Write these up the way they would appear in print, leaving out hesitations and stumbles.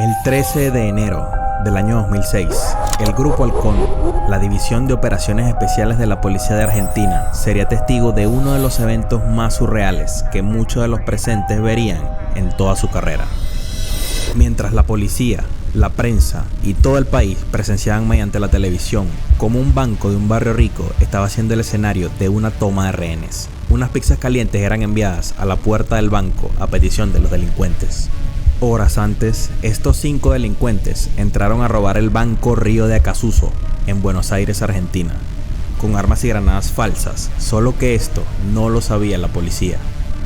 El 13 de enero del año 2006, el Grupo Halcón, la División de Operaciones Especiales de la Policía de Argentina, sería testigo de uno de los eventos más surreales que muchos de los presentes verían en toda su carrera. Mientras la policía, la prensa y todo el país presenciaban mediante la televisión cómo un banco de un barrio rico estaba siendo el escenario de una toma de rehenes, unas pizzas calientes eran enviadas a la puerta del banco a petición de los delincuentes. Horas antes, estos 5 delincuentes entraron a robar el Banco Río de Acasuso, en Buenos Aires, Argentina, con armas y granadas falsas, solo que esto no lo sabía la policía.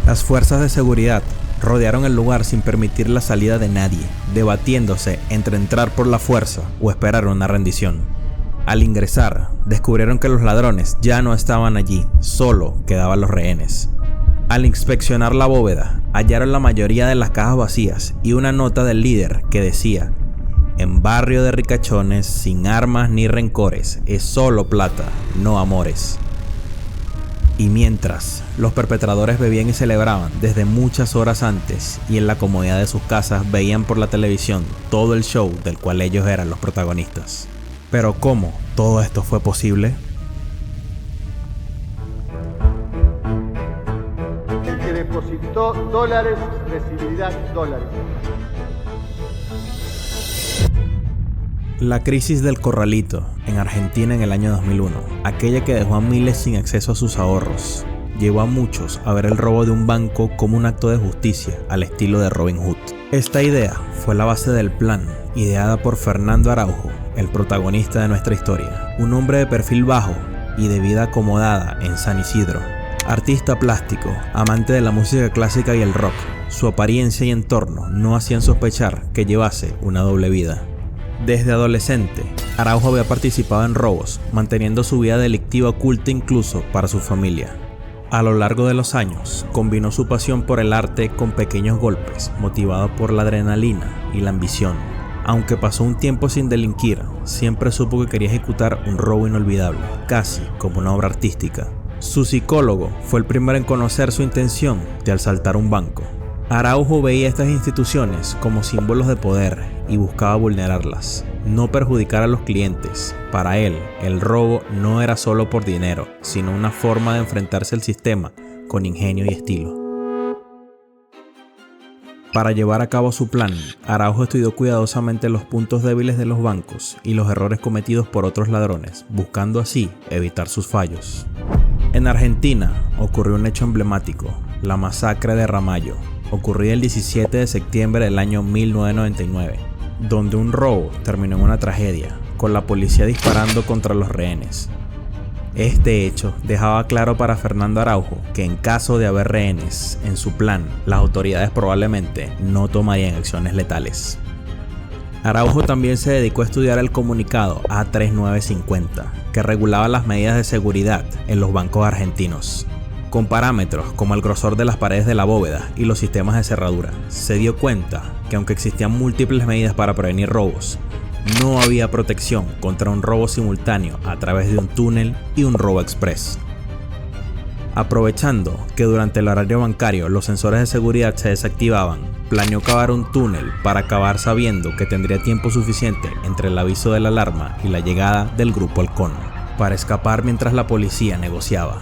Las fuerzas de seguridad rodearon el lugar sin permitir la salida de nadie, debatiéndose entre entrar por la fuerza o esperar una rendición. Al ingresar, descubrieron que los ladrones ya no estaban allí, solo quedaban los rehenes. Al inspeccionar la bóveda, hallaron la mayoría de las cajas vacías y una nota del líder que decía: en barrio de ricachones, sin armas ni rencores, es solo plata, no amores. Y mientras, los perpetradores bebían y celebraban desde muchas horas antes y en la comodidad de sus casas veían por la televisión todo el show del cual ellos eran los protagonistas. Pero ¿cómo todo esto fue posible? Que depositó dólares recibirá dólares. La crisis del Corralito en Argentina en el año 2001, aquella que dejó a miles sin acceso a sus ahorros, llevó a muchos a ver el robo de un banco como un acto de justicia al estilo de Robin Hood. Esta idea fue la base del plan, ideada por Fernando Araujo, el protagonista de nuestra historia, un hombre de perfil bajo y de vida acomodada en San Isidro. Artista plástico, amante de la música clásica y el rock, su apariencia y entorno no hacían sospechar que llevase una doble vida. Desde adolescente, Araujo había participado en robos, manteniendo su vida delictiva oculta incluso para su familia. A lo largo de los años, combinó su pasión por el arte con pequeños golpes, motivado por la adrenalina y la ambición. Aunque pasó un tiempo sin delinquir, siempre supo que quería ejecutar un robo inolvidable, casi como una obra artística. Su psicólogo fue el primero en conocer su intención de asaltar un banco. Araujo veía estas instituciones como símbolos de poder y buscaba vulnerarlas, no perjudicar a los clientes. Para él, el robo no era solo por dinero, sino una forma de enfrentarse al sistema con ingenio y estilo. Para llevar a cabo su plan, Araujo estudió cuidadosamente los puntos débiles de los bancos y los errores cometidos por otros ladrones, buscando así evitar sus fallos. En Argentina ocurrió un hecho emblemático, la masacre de Ramallo, ocurrida el 17 de septiembre del año 1999, donde un robo terminó en una tragedia, con la policía disparando contra los rehenes. Este hecho dejaba claro para Fernando Araujo que en caso de haber rehenes en su plan, las autoridades probablemente no tomarían acciones letales. Araujo también se dedicó a estudiar el comunicado A3950, que regulaba las medidas de seguridad en los bancos argentinos. Con parámetros como el grosor de las paredes de la bóveda y los sistemas de cerradura, se dio cuenta que aunque existían múltiples medidas para prevenir robos, no había protección contra un robo simultáneo a través de un túnel y un robo express. Aprovechando que durante el horario bancario los sensores de seguridad se desactivaban, planeó cavar un túnel para acabar sabiendo que tendría tiempo suficiente entre el aviso de la alarma y la llegada del Grupo Halcón, para escapar mientras la policía negociaba.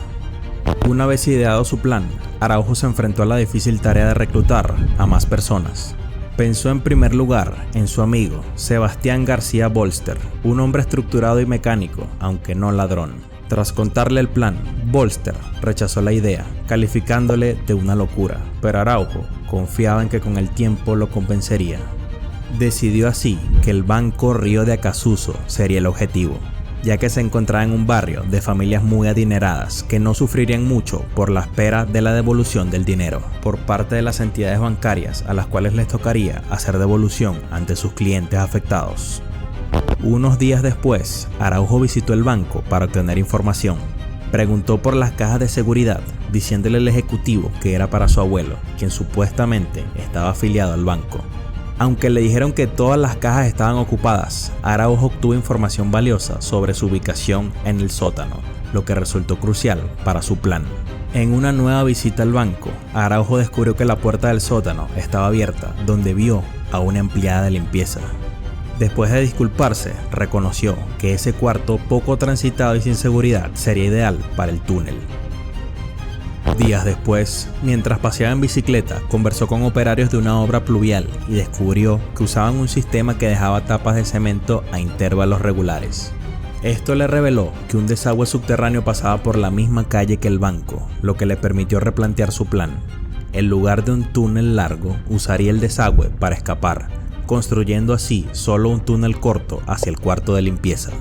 Una vez ideado su plan, Araujo se enfrentó a la difícil tarea de reclutar a más personas. Pensó en primer lugar en su amigo Sebastián García Bolster, un hombre estructurado y mecánico, aunque no ladrón. Tras contarle el plan, Bolster rechazó la idea, calificándole de una locura, pero Araujo confiaba en que con el tiempo lo convencería. Decidió así que el Banco Río de Acasuso sería el objetivo, ya que se encontraba en un barrio de familias muy adineradas que no sufrirían mucho por la espera de la devolución del dinero por parte de las entidades bancarias a las cuales les tocaría hacer devolución ante sus clientes afectados. Unos días después, Araujo visitó el banco para obtener información. Preguntó por las cajas de seguridad, diciéndole al ejecutivo que era para su abuelo, quien supuestamente estaba afiliado al banco. Aunque le dijeron que todas las cajas estaban ocupadas, Araujo obtuvo información valiosa sobre su ubicación en el sótano, lo que resultó crucial para su plan. En una nueva visita al banco, Araujo descubrió que la puerta del sótano estaba abierta, donde vio a una empleada de limpieza. Después de disculparse, reconoció que ese cuarto poco transitado y sin seguridad sería ideal para el túnel. Días después, mientras paseaba en bicicleta, conversó con operarios de una obra pluvial y descubrió que usaban un sistema que dejaba tapas de cemento a intervalos regulares. Esto le reveló que un desagüe subterráneo pasaba por la misma calle que el banco, lo que le permitió replantear su plan. En lugar de un túnel largo, usaría el desagüe para escapar, construyendo así solo un túnel corto hacia el cuarto de limpieza.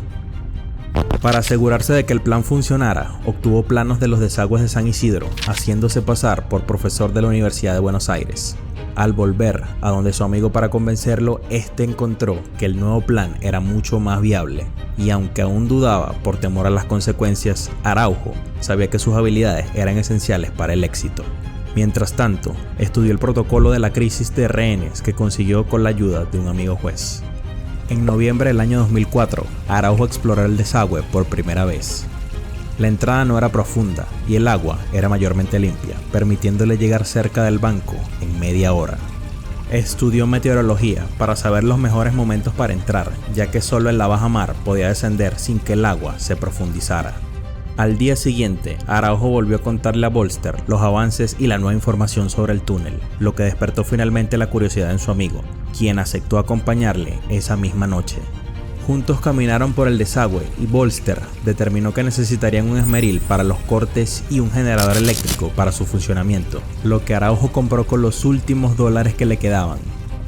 Para asegurarse de que el plan funcionara, obtuvo planos de los desagües de San Isidro, haciéndose pasar por profesor de la Universidad de Buenos Aires. Al volver a donde su amigo para convencerlo, este encontró que el nuevo plan era mucho más viable, y aunque aún dudaba por temor a las consecuencias, Araujo sabía que sus habilidades eran esenciales para el éxito. Mientras tanto, estudió el protocolo de la crisis de rehenes que consiguió con la ayuda de un amigo juez. En noviembre del año 2004, Araujo exploró el desagüe por primera vez. La entrada no era profunda y el agua era mayormente limpia, permitiéndole llegar cerca del banco en media hora. Estudió meteorología para saber los mejores momentos para entrar, ya que solo en la baja mar podía descender sin que el agua se profundizara. Al día siguiente, Araujo volvió a contarle a Bolster los avances y la nueva información sobre el túnel, lo que despertó finalmente la curiosidad en su amigo, quien aceptó acompañarle esa misma noche. Juntos caminaron por el desagüe y Bolster determinó que necesitarían un esmeril para los cortes y un generador eléctrico para su funcionamiento, lo que Araujo compró con los últimos dólares que le quedaban.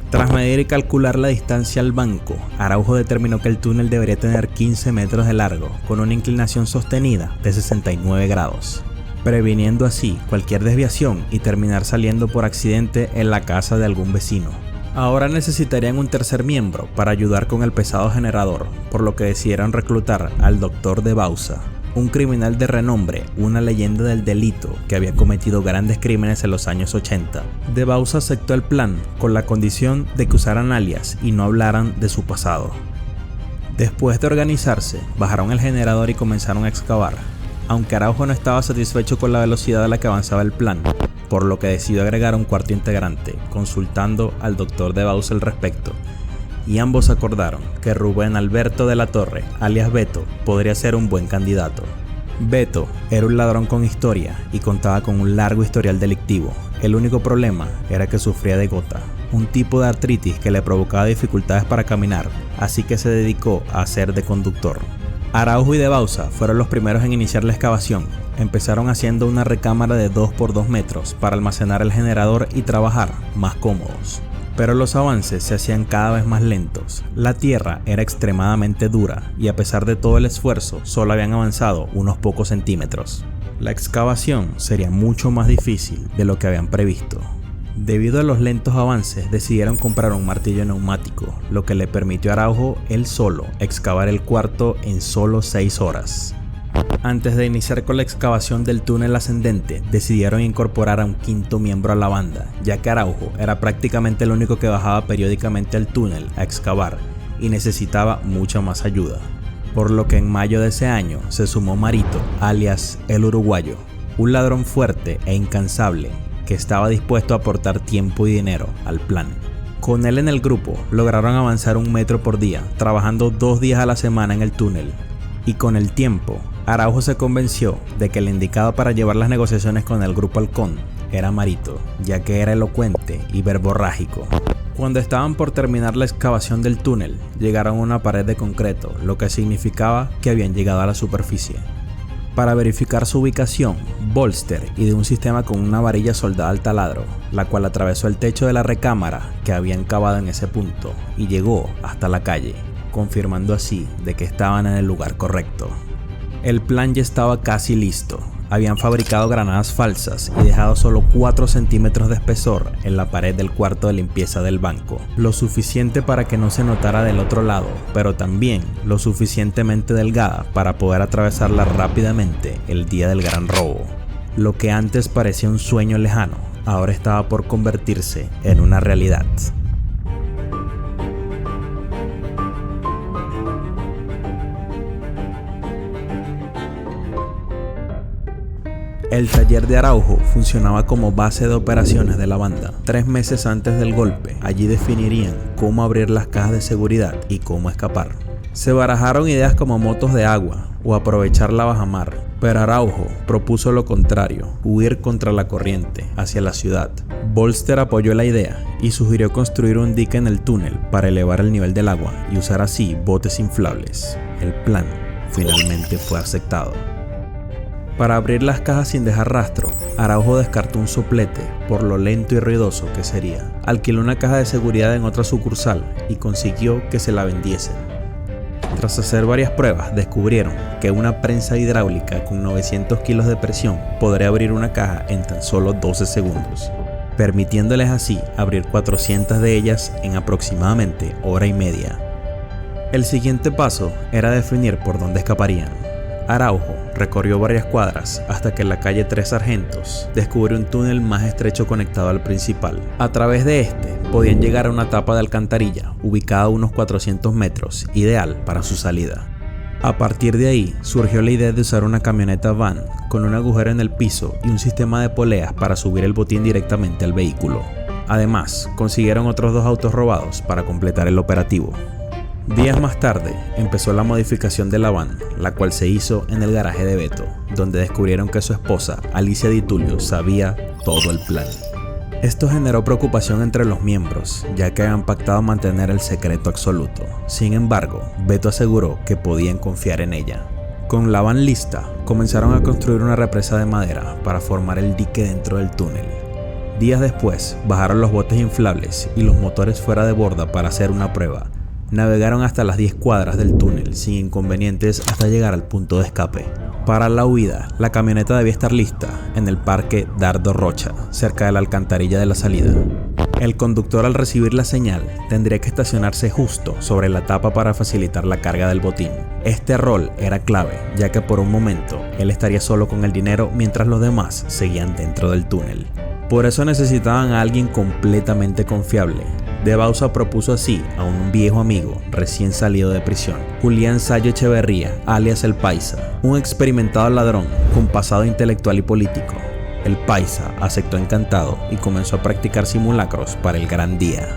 Tras medir y calcular la distancia al banco, Araujo determinó que el túnel debería tener 15 metros de largo, con una inclinación sostenida de 69 grados, previniendo así cualquier desviación y terminar saliendo por accidente en la casa de algún vecino. Ahora necesitarían un tercer miembro para ayudar con el pesado generador, por lo que decidieron reclutar al Dr. de Bauza, un criminal de renombre, una leyenda del delito que había cometido grandes crímenes en los años 80. De Bauza aceptó el plan con la condición de que usaran alias y no hablaran de su pasado. Después de organizarse, bajaron el generador y comenzaron a excavar, aunque Araujo no estaba satisfecho con la velocidad a la que avanzaba el plan, por lo que decidió agregar un cuarto integrante, consultando al Dr. de Bauza al respecto. Y ambos acordaron que Rubén Alberto de la Torre, alias Beto, podría ser un buen candidato. Beto era un ladrón con historia y contaba con un largo historial delictivo. El único problema era que sufría de gota, un tipo de artritis que le provocaba dificultades para caminar, así que se dedicó a hacer de conductor. Araujo y de Bauza fueron los primeros en iniciar la excavación. Empezaron haciendo una recámara de 2 por 2 metros para almacenar el generador y trabajar más cómodos. Pero los avances se hacían cada vez más lentos. La tierra era extremadamente dura y a pesar de todo el esfuerzo, solo habían avanzado unos pocos centímetros. La excavación sería mucho más difícil de lo que habían previsto. Debido a los lentos avances, decidieron comprar un martillo neumático, lo que le permitió a Araujo él solo excavar el cuarto en solo 6 horas. Antes de iniciar con la excavación del túnel ascendente, decidieron incorporar a un quinto miembro a la banda, ya que Araujo era prácticamente el único que bajaba periódicamente al túnel a excavar y necesitaba mucha más ayuda. Por lo que en mayo de ese año se sumó Marito, alias el Uruguayo, un ladrón fuerte e incansable que estaba dispuesto a aportar tiempo y dinero al plan. Con él en el grupo, lograron avanzar 1 metro por día, trabajando 2 días a la semana en el túnel. Y con el tiempo, Araujo se convenció de que el indicado para llevar las negociaciones con el grupo Halcón era Marito, ya que era elocuente y verborrágico. Cuando estaban por terminar la excavación del túnel, llegaron a una pared de concreto, lo que significaba que habían llegado a la superficie. Para verificar su ubicación, Bolster ideó un sistema con una varilla soldada al taladro, la cual atravesó el techo de la recámara que habían cavado en ese punto y llegó hasta la calle, confirmando así de que estaban en el lugar correcto. El plan ya estaba casi listo. Habían fabricado granadas falsas y dejado solo 4 centímetros de espesor en la pared del cuarto de limpieza del banco, lo suficiente para que no se notara del otro lado, pero también lo suficientemente delgada para poder atravesarla rápidamente el día del gran robo. Lo que antes parecía un sueño lejano, ahora estaba por convertirse en una realidad. El taller de Araujo funcionaba como base de operaciones de la banda. 3 meses antes del golpe, allí definirían cómo abrir las cajas de seguridad y cómo escapar. Se barajaron ideas como motos de agua o aprovechar la bajamar, pero Araujo propuso lo contrario, huir contra la corriente, hacia la ciudad. Bolster apoyó la idea y sugirió construir un dique en el túnel para elevar el nivel del agua y usar así botes inflables. El plan finalmente fue aceptado. Para abrir las cajas sin dejar rastro, Araujo descartó un soplete por lo lento y ruidoso que sería. Alquiló una caja de seguridad en otra sucursal y consiguió que se la vendiesen. Tras hacer varias pruebas, descubrieron que una prensa hidráulica con 900 kilos de presión podría abrir una caja en tan solo 12 segundos, permitiéndoles así abrir 400 de ellas en aproximadamente hora y media. El siguiente paso era definir por dónde escaparían. Araujo recorrió varias cuadras hasta que en la calle Tres Sargentos descubrió un túnel más estrecho conectado al principal. A través de este podían llegar a una tapa de alcantarilla ubicada a unos 400 metros, ideal para su salida. A partir de ahí surgió la idea de usar una camioneta van con un agujero en el piso y un sistema de poleas para subir el botín directamente al vehículo. Además, consiguieron otros 2 autos robados para completar el operativo. Días más tarde empezó la modificación de la van, la cual se hizo en el garaje de Beto, donde descubrieron que su esposa, Alicia Di Tulio, sabía todo el plan. Esto generó preocupación entre los miembros, ya que habían pactado mantener el secreto absoluto. Sin embargo, Beto aseguró que podían confiar en ella. Con la van lista, comenzaron a construir una represa de madera para formar el dique dentro del túnel. Días después, bajaron los botes inflables y los motores fuera de borda para hacer una prueba. Navegaron hasta las 10 cuadras del túnel sin inconvenientes hasta llegar al punto de escape. Para la huida, la camioneta debía estar lista en el parque Dardo Rocha, cerca de la alcantarilla de la salida. El conductor, al recibir la señal, tendría que estacionarse justo sobre la tapa para facilitar la carga del botín. Este rol era clave, ya que por un momento él estaría solo con el dinero mientras los demás seguían dentro del túnel. Por eso necesitaban a alguien completamente confiable. De Bauza propuso así a un viejo amigo recién salido de prisión, Julián Sayo Echeverría, alias El Paisa, un experimentado ladrón con pasado intelectual y político. El Paisa aceptó encantado y comenzó a practicar simulacros para el gran día.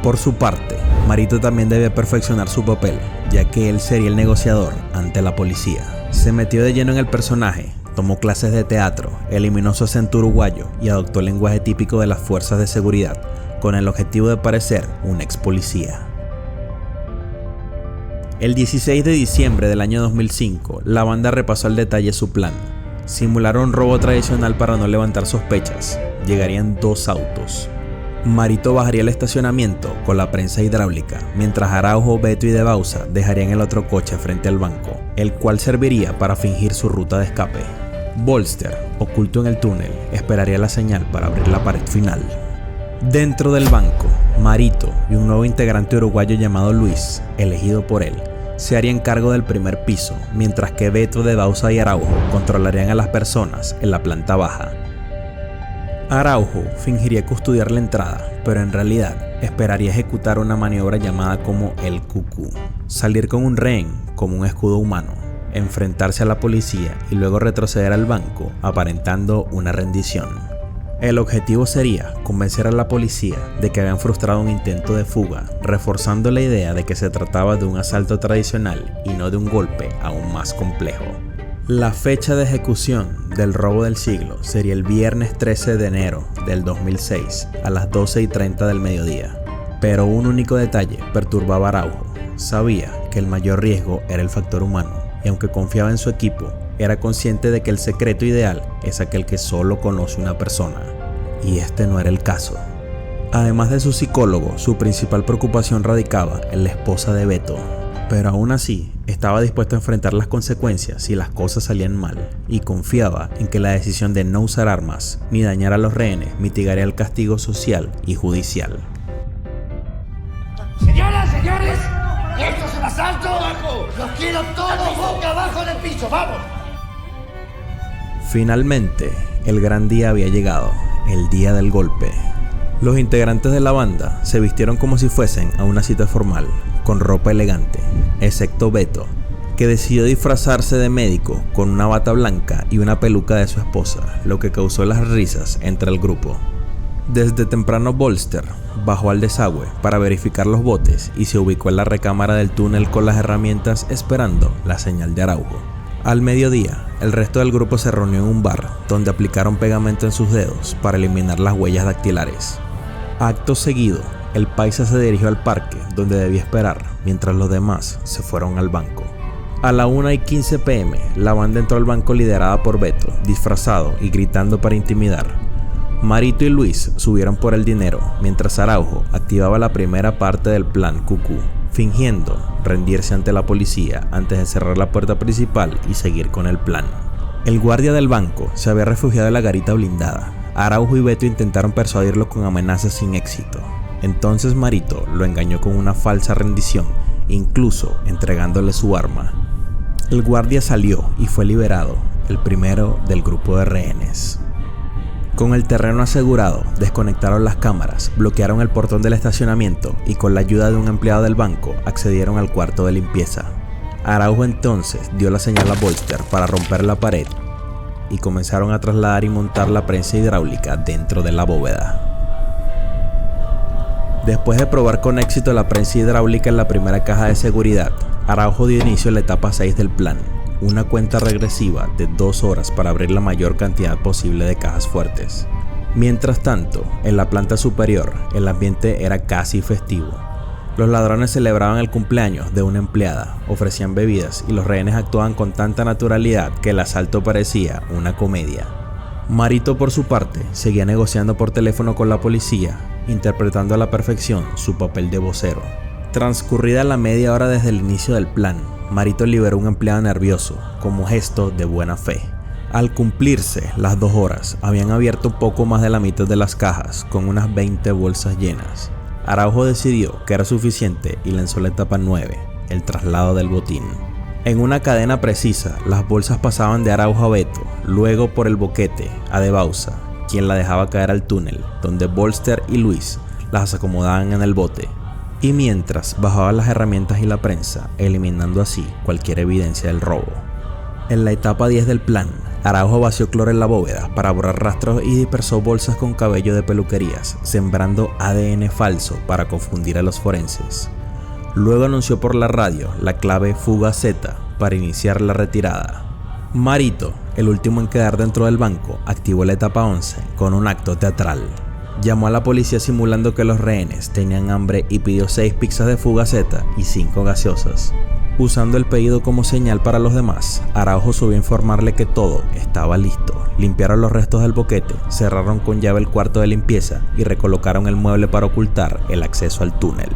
Por su parte, Marito también debía perfeccionar su papel, ya que él sería el negociador ante la policía. Se metió de lleno en el personaje, tomó clases de teatro, eliminó su acento uruguayo y adoptó el lenguaje típico de las fuerzas de seguridad, con el objetivo de parecer un ex policía. El 16 de diciembre del año 2005, la banda repasó al detalle su plan. Simularon un robo tradicional para no levantar sospechas. Llegarían 2 autos. Marito bajaría el estacionamiento con la prensa hidráulica, mientras Araujo, Beto y De Bauza dejarían el otro coche frente al banco, el cual serviría para fingir su ruta de escape. Bolster, oculto en el túnel, esperaría la señal para abrir la pared final. Dentro del banco, Marito y un nuevo integrante uruguayo llamado Luis, elegido por él, se harían cargo del primer piso, mientras que Beto, De Bauza y Araujo controlarían a las personas en la planta baja. Araujo fingiría custodiar la entrada, pero en realidad esperaría ejecutar una maniobra llamada como el cucú, salir con un rehén como un escudo humano, enfrentarse a la policía y luego retroceder al banco aparentando una rendición. El objetivo sería convencer a la policía de que habían frustrado un intento de fuga, reforzando la idea de que se trataba de un asalto tradicional y no de un golpe aún más complejo. La fecha de ejecución del robo del siglo sería el viernes 13 de enero del 2006 a las 12:30 del mediodía. Pero un único detalle perturbaba a Araujo. Sabía que el mayor riesgo era el factor humano y aunque confiaba en su equipo, era consciente de que el secreto ideal es aquel que solo conoce una persona, y este no era el caso. Además de su psicólogo, su principal preocupación radicaba en la esposa de Beto, pero aún así estaba dispuesto a enfrentar las consecuencias si las cosas salían mal, y confiaba en que la decisión de no usar armas ni dañar a los rehenes mitigaría el castigo social y judicial. Señoras, señores, esto es un asalto. Los quiero todos boca abajo en el piso, vamos. Finalmente, el gran día había llegado, el día del golpe. Los integrantes de la banda se vistieron como si fuesen a una cita formal, con ropa elegante, excepto Beto, que decidió disfrazarse de médico con una bata blanca y una peluca de su esposa, lo que causó las risas entre el grupo. Desde temprano Bolster bajó al desagüe para verificar los botes y se ubicó en la recámara del túnel con las herramientas esperando la señal de Araujo. Al mediodía, el resto del grupo se reunió en un bar donde aplicaron pegamento en sus dedos para eliminar las huellas dactilares. Acto seguido, el paisa se dirigió al parque donde debía esperar mientras los demás se fueron al banco. A la 1:15 p.m, la banda entró al banco liderada por Beto, disfrazado y gritando para intimidar. Marito y Luis subieron por el dinero, mientras Araujo activaba la primera parte del plan Cucú, fingiendo rendirse ante la policía antes de cerrar la puerta principal y seguir con el plan. El guardia del banco se había refugiado en la garita blindada. Araujo y Beto intentaron persuadirlo con amenazas sin éxito. Entonces Marito lo engañó con una falsa rendición, incluso entregándole su arma. El guardia salió y fue liberado, el primero del grupo de rehenes. Con el terreno asegurado, desconectaron las cámaras, bloquearon el portón del estacionamiento y con la ayuda de un empleado del banco accedieron al cuarto de limpieza. Araujo entonces dio la señal a Bolster para romper la pared y comenzaron a trasladar y montar la prensa hidráulica dentro de la bóveda. Después de probar con éxito la prensa hidráulica en la primera caja de seguridad, Araujo dio inicio a la etapa 6 del plan, una cuenta regresiva de 2 horas para abrir la mayor cantidad posible de cajas fuertes. Mientras tanto, en la planta superior, el ambiente era casi festivo. Los ladrones celebraban el cumpleaños de una empleada, ofrecían bebidas y los rehenes actuaban con tanta naturalidad que el asalto parecía una comedia. Marito, por su parte, seguía negociando por teléfono con la policía, interpretando a la perfección su papel de vocero. Transcurrida la media hora desde el inicio del plan, Marito liberó a un empleado nervioso, como gesto de buena fe. Al cumplirse las 2 horas, habían abierto poco más de la mitad de las cajas, con unas 20 bolsas llenas. Araujo decidió que era suficiente y lanzó la etapa 9, el traslado del botín. En una cadena precisa, las bolsas pasaban de Araujo a Beto, luego por el boquete a De Bauza, quien la dejaba caer al túnel, donde Bolster y Luis las acomodaban en el bote. Y mientras bajaban las herramientas y la prensa, eliminando así cualquier evidencia del robo. En la etapa 10 del plan, Araujo vació cloro en la bóveda para borrar rastros y dispersó bolsas con cabello de peluquerías, sembrando ADN falso para confundir a los forenses. Luego anunció por la radio la clave Fuga Z para iniciar la retirada. Marito, el último en quedar dentro del banco, activó la etapa 11 con un acto teatral. Llamó a la policía simulando que los rehenes tenían hambre y pidió 6 pizzas de Fugaceta y 5 gaseosas. Usando el pedido como señal para los demás, Araujo subió a informarle que todo estaba listo. Limpiaron los restos del boquete, cerraron con llave el cuarto de limpieza y recolocaron el mueble para ocultar el acceso al túnel.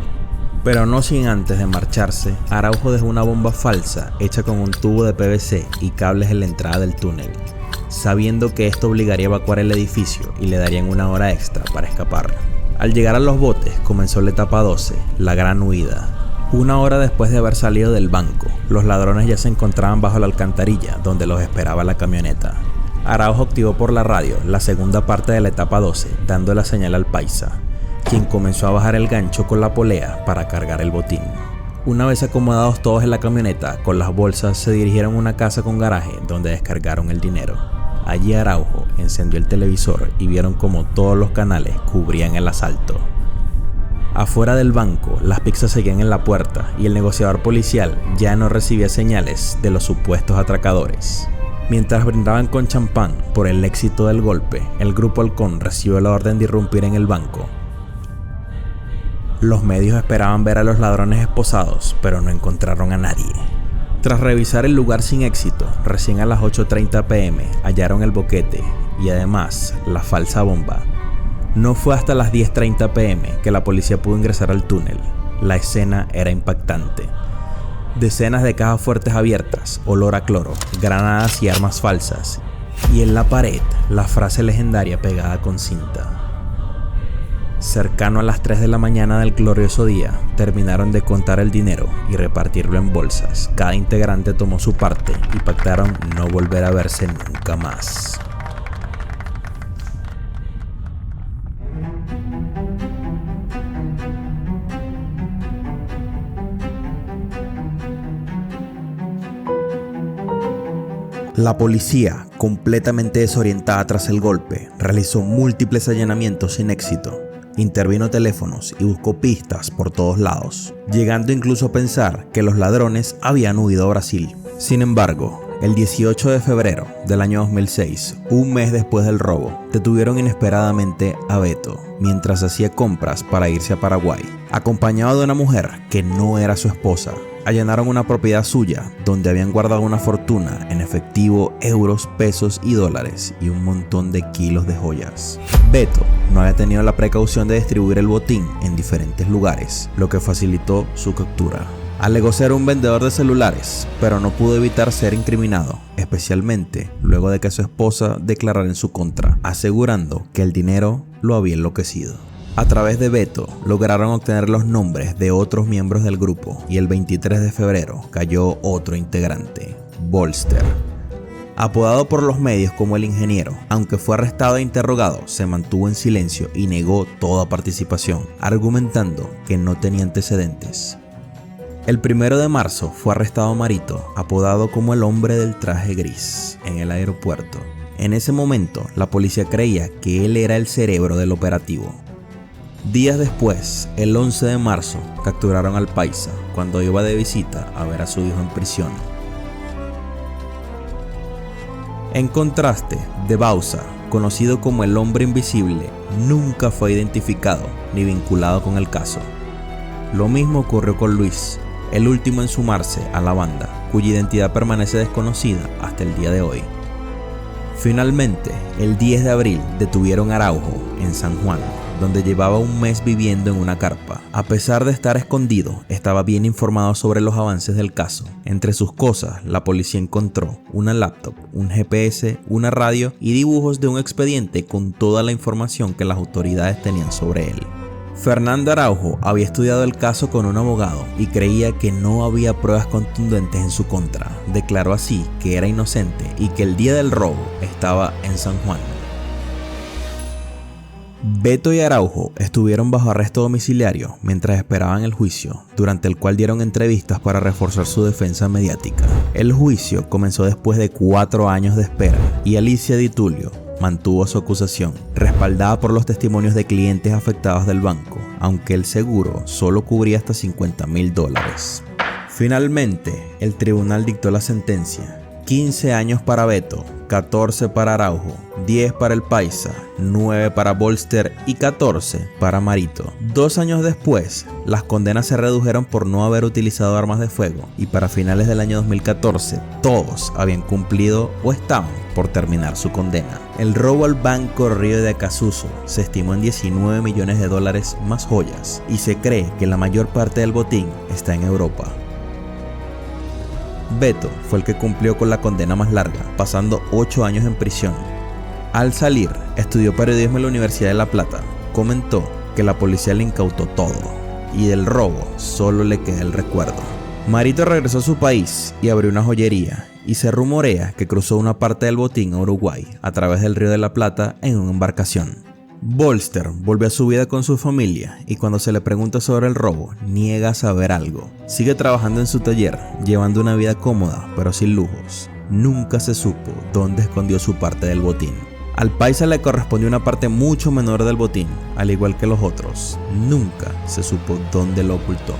Pero no sin antes de marcharse, Araujo dejó una bomba falsa hecha con un tubo de PVC y cables en la entrada del túnel, sabiendo que esto obligaría a evacuar el edificio y le darían 1 hora extra para escapar. Al llegar a los botes, comenzó la etapa 12, la gran huida. 1 hora después de haber salido del banco, los ladrones ya se encontraban bajo la alcantarilla donde los esperaba la camioneta. Araujo activó por la radio la segunda parte de la etapa 12, dando la señal al paisa, quien comenzó a bajar el gancho con la polea para cargar el botín. Una vez acomodados todos en la camioneta con las bolsas, se dirigieron a una casa con garaje donde descargaron el dinero. Allí Araujo encendió el televisor y vieron como todos los canales cubrían el asalto. Afuera del banco, las pizzas seguían en la puerta y el negociador policial ya no recibía señales de los supuestos atracadores. Mientras brindaban con champán por el éxito del golpe, el grupo Halcón recibió la orden de irrumpir en el banco. Los medios esperaban ver a los ladrones esposados, pero no encontraron a nadie. Tras revisar el lugar sin éxito, recién a las 8:30 p.m. hallaron el boquete y además la falsa bomba. No fue hasta las 10:30 p.m. que la policía pudo ingresar al túnel. La escena era impactante. Decenas de cajas fuertes abiertas, olor a cloro, granadas y armas falsas. Y en la pared, la frase legendaria pegada con cinta. Cercano a las 3 de la mañana del glorioso día, terminaron de contar el dinero y repartirlo en bolsas. Cada integrante tomó su parte y pactaron no volver a verse nunca más. La policía, completamente desorientada tras el golpe, realizó múltiples allanamientos sin éxito. Intervino teléfonos y buscó pistas por todos lados, llegando incluso a pensar que los ladrones habían huido a Brasil. Sin embargo, el 18 de febrero del año 2006, un mes después del robo, detuvieron inesperadamente a Beto mientras hacía compras para irse a Paraguay. Acompañado de una mujer que no era su esposa, allanaron una propiedad suya donde habían guardado una fortuna en efectivo, euros, pesos y dólares y un montón de kilos de joyas. Beto no había tenido la precaución de distribuir el botín en diferentes lugares, lo que facilitó su captura. Alegó ser un vendedor de celulares, pero no pudo evitar ser incriminado, especialmente luego de que su esposa declarara en su contra, asegurando que el dinero lo había enloquecido. A través de Beto lograron obtener los nombres de otros miembros del grupo y el 23 de febrero cayó otro integrante, Bolster. Apodado por los medios como el ingeniero, aunque fue arrestado e interrogado, se mantuvo en silencio y negó toda participación, argumentando que no tenía antecedentes. El 1 de marzo fue arrestado Marito, apodado como el hombre del traje gris, en el aeropuerto. En ese momento, la policía creía que él era el cerebro del operativo. Días después, el 11 de marzo, capturaron al paisa cuando iba de visita a ver a su hijo en prisión. En contraste, de Bauza, conocido como el hombre invisible, nunca fue identificado ni vinculado con el caso. Lo mismo ocurrió con Luis, el último en sumarse a la banda, cuya identidad permanece desconocida hasta el día de hoy. Finalmente, el 10 de abril detuvieron a Araujo en San Juan, donde llevaba un mes viviendo en una carpa. A pesar de estar escondido, estaba bien informado sobre los avances del caso. Entre sus cosas, la policía encontró una laptop, un GPS, una radio y dibujos de un expediente con toda la información que las autoridades tenían sobre él. Fernando Araujo había estudiado el caso con un abogado y creía que no había pruebas contundentes en su contra. Declaró así que era inocente y que el día del robo estaba en San Juan. Beto y Araujo estuvieron bajo arresto domiciliario mientras esperaban el juicio, durante el cual dieron entrevistas para reforzar su defensa mediática. El juicio comenzó después de 4 años de espera y Alicia Di Tullio mantuvo su acusación, respaldada por los testimonios de clientes afectados del banco, aunque el seguro solo cubría hasta $50,000. Finalmente, el tribunal dictó la sentencia: 15 años para Beto, 14 para Araujo, 10 para el paisa, 9 para Bolster y 14 para Marito. 2 años después, las condenas se redujeron por no haber utilizado armas de fuego y para finales del año 2014 todos habían cumplido o estaban por terminar su condena. El robo al Banco Río de Acasuso se estimó en $19 millones más joyas y se cree que la mayor parte del botín está en Europa. Beto fue el que cumplió con la condena más larga, pasando 8 años en prisión. Al salir, estudió periodismo en la Universidad de La Plata. Comentó que la policía le incautó todo y del robo solo le queda el recuerdo. Marito regresó a su país y abrió una joyería, y se rumorea que cruzó una parte del botín a Uruguay a través del Río de la Plata en una embarcación. Bolster volvió a su vida con su familia y cuando se le pregunta sobre el robo, niega saber algo. Sigue trabajando en su taller, llevando una vida cómoda pero sin lujos. Nunca se supo dónde escondió su parte del botín. Al paisa le correspondió una parte mucho menor del botín, al igual que los otros. Nunca se supo dónde lo ocultó.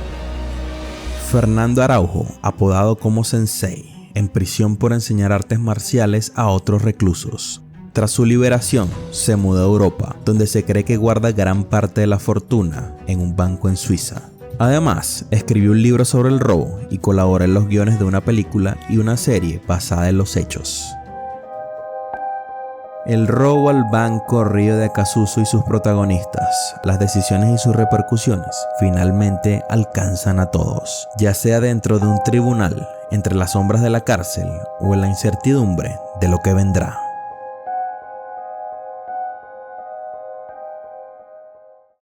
Fernando Araujo, apodado como Sensei, en prisión por enseñar artes marciales a otros reclusos. Tras su liberación, se mudó a Europa, donde se cree que guarda gran parte de la fortuna en un banco en Suiza. Además, escribió un libro sobre el robo y colaboró en los guiones de una película y una serie basada en los hechos. El robo al Banco Río de Acasuso y sus protagonistas, las decisiones y sus repercusiones, finalmente alcanzan a todos, ya sea dentro de un tribunal, entre las sombras de la cárcel o en la incertidumbre de lo que vendrá.